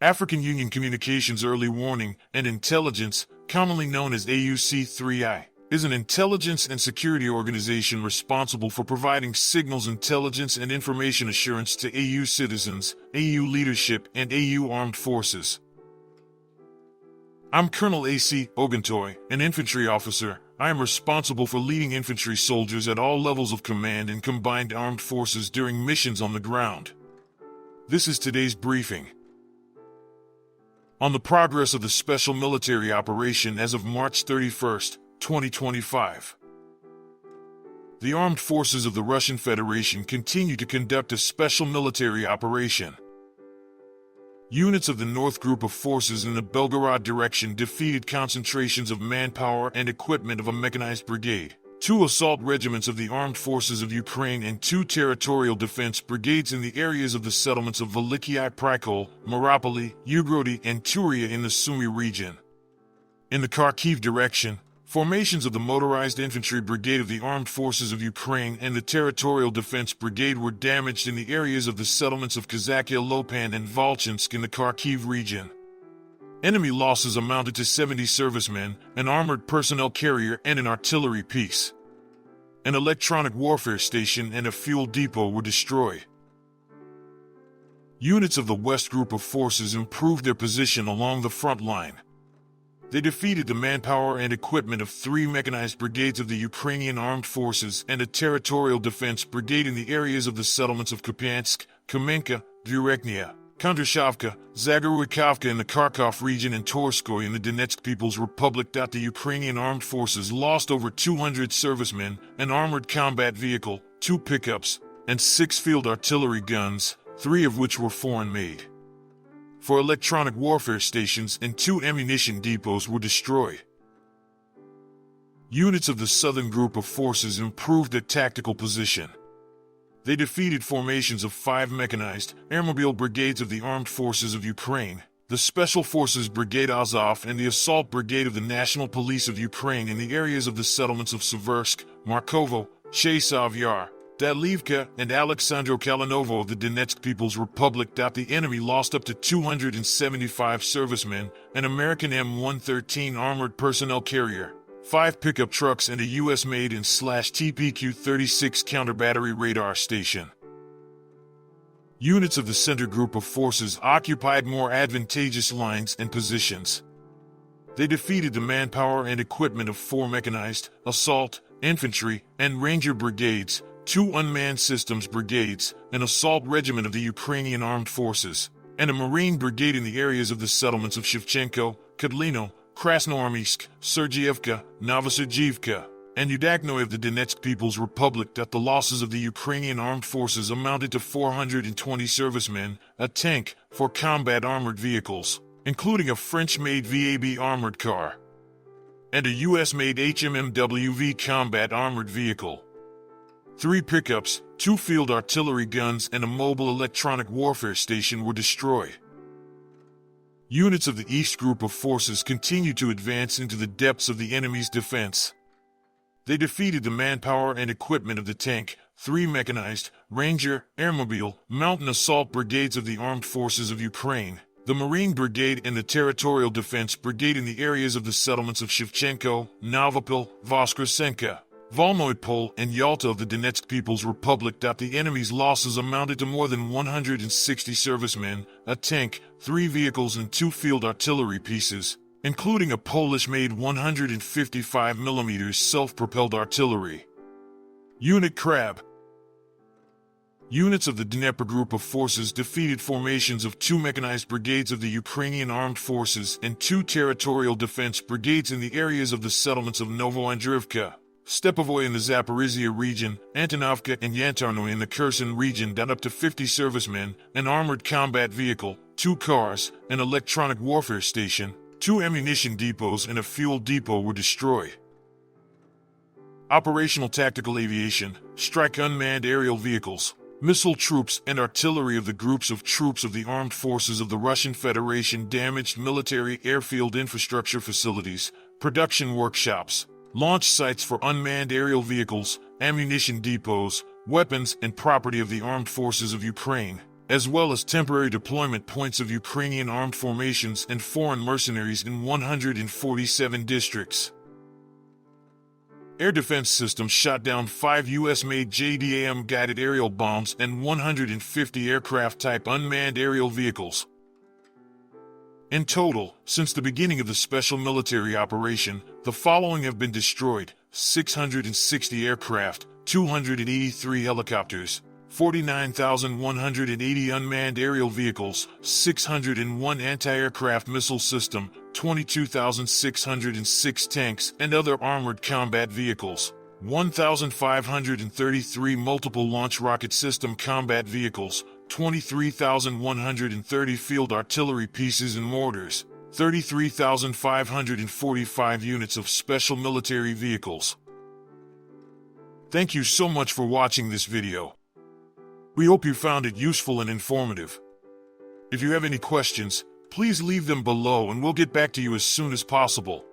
African Union Communications Early Warning and Intelligence, commonly known as AUC3I, is an intelligence and security organization responsible for providing signals intelligence and information assurance to AU citizens, AU leadership, and AU armed forces. I'm Colonel A.C. Oguntoye, an infantry officer. I am responsible for leading infantry soldiers at all levels of command in combined armed forces during missions on the ground. This is today's briefing. On the progress of the special military operation as of March 31st, 2025. The armed forces of the Russian Federation continue to conduct a special military operation. Units of the North Group of Forces in the Belgorod direction defeated concentrations of manpower and equipment of a mechanized brigade, 2 assault regiments of the Armed Forces of Ukraine and 2 territorial defense brigades in the areas of the settlements of Velikiy Prikol, Mariupol, Ugrody, and Turia in the Sumy region. In the Kharkiv direction, formations of the Motorized Infantry Brigade of the Armed Forces of Ukraine and the Territorial Defense Brigade were damaged in the areas of the settlements of Kazakya Lopan and Volchansk in the Kharkiv region. Enemy losses amounted to 70 servicemen, an armored personnel carrier, and an artillery piece. An electronic warfare station and a fuel depot were destroyed. Units of the West Group of Forces improved their position along the front line. They defeated the manpower and equipment of 3 mechanized brigades of the Ukrainian Armed Forces and a territorial defense brigade in the areas of the settlements of Kupiansk, Kamenka, Vyreknia, Kondrashovka, Zagorykovka in the Kharkov region and Torskoy in the Donetsk People's Republic. The Ukrainian Armed Forces lost over 200 servicemen, an armored combat vehicle, 2 pickups, and 6 field artillery guns, 3 of which were foreign-made. 4 electronic warfare stations and 2 ammunition depots were destroyed. Units of the Southern Group of Forces improved their tactical position. They defeated formations of 5 mechanized, airmobile brigades of the Armed Forces of Ukraine, the Special Forces Brigade Azov and the Assault Brigade of the National Police of Ukraine in the areas of the settlements of Seversk, Markovo, Chasov Yar, Dalivka, and Alexandro Kalinovo of the Donetsk People's Republic. The enemy lost up to 275 servicemen, an American M113 armored personnel carrier, 5 pickup trucks, and a U.S.-made and /TPQ-36 counter-battery radar station. Units of the Center Group of Forces occupied more advantageous lines and positions. They defeated the manpower and equipment of 4 mechanized, assault, infantry, and ranger brigades, 2 unmanned systems brigades, an assault regiment of the Ukrainian Armed Forces, and a Marine brigade in the areas of the settlements of Shevchenko, Kodlino, Krasnoarmysk, Sergeyevka, Novosergeyevka, and Udaknoy of the Donetsk People's Republic. The losses of the Ukrainian Armed Forces amounted to 420 servicemen, a tank, 4 combat armored vehicles, including a French-made VAB armored car, and a U.S.-made HMMWV combat armored vehicle. 3 pickups, 2 field artillery guns, and a mobile electronic warfare station were destroyed. Units of the East Group of Forces continued to advance into the depths of the enemy's defense. They defeated the manpower and equipment of the tank, 3 mechanized, ranger, airmobile, mountain assault brigades of the Armed Forces of Ukraine, the Marine Brigade and the Territorial Defense Brigade in the areas of the settlements of Shevchenko, Novopil, Voskresenka, Volnoypol, and Yalta of the Donetsk People's Republic. The enemy's losses amounted to more than 160 servicemen, a tank, 3 vehicles, and 2 field artillery pieces, including a Polish-made 155mm self-propelled artillery. Unit Crab. Units of the Dnieper Group of Forces defeated formations of 2 mechanized brigades of the Ukrainian Armed Forces and 2 territorial defense brigades in the areas of the settlements of Novoandrivka, Stepovoy in the Zaporizhia region, Antonovka and Yantarnoy in the Kherson region. Up to 50 servicemen, an armored combat vehicle, 2 cars, an electronic warfare station, 2 ammunition depots, and a fuel depot were destroyed. Operational tactical aviation, strike unmanned aerial vehicles, missile troops, and artillery of the groups of troops of the Armed Forces of the Russian Federation damaged military airfield infrastructure facilities, production workshops, launch sites for unmanned aerial vehicles, ammunition depots, weapons, and property of the Armed Forces of Ukraine, as well as temporary deployment points of Ukrainian armed formations and foreign mercenaries in 147 districts. Air defense systems shot down 5 U.S.-made JDAM guided aerial bombs and 150 aircraft-type unmanned aerial vehicles. In total, since the beginning of the special military operation, the following have been destroyed: 660 aircraft, 283 helicopters, 49,180 unmanned aerial vehicles, 601 anti-aircraft missile system, 22,606 tanks and other armored combat vehicles, 1,533 multiple launch rocket system combat vehicles, 23,130 field artillery pieces and mortars, 33,545 units of special military vehicles. Thank you so much for watching this video. We hope you found it useful and informative. If you have any questions, please leave them below and we'll get back to you as soon as possible.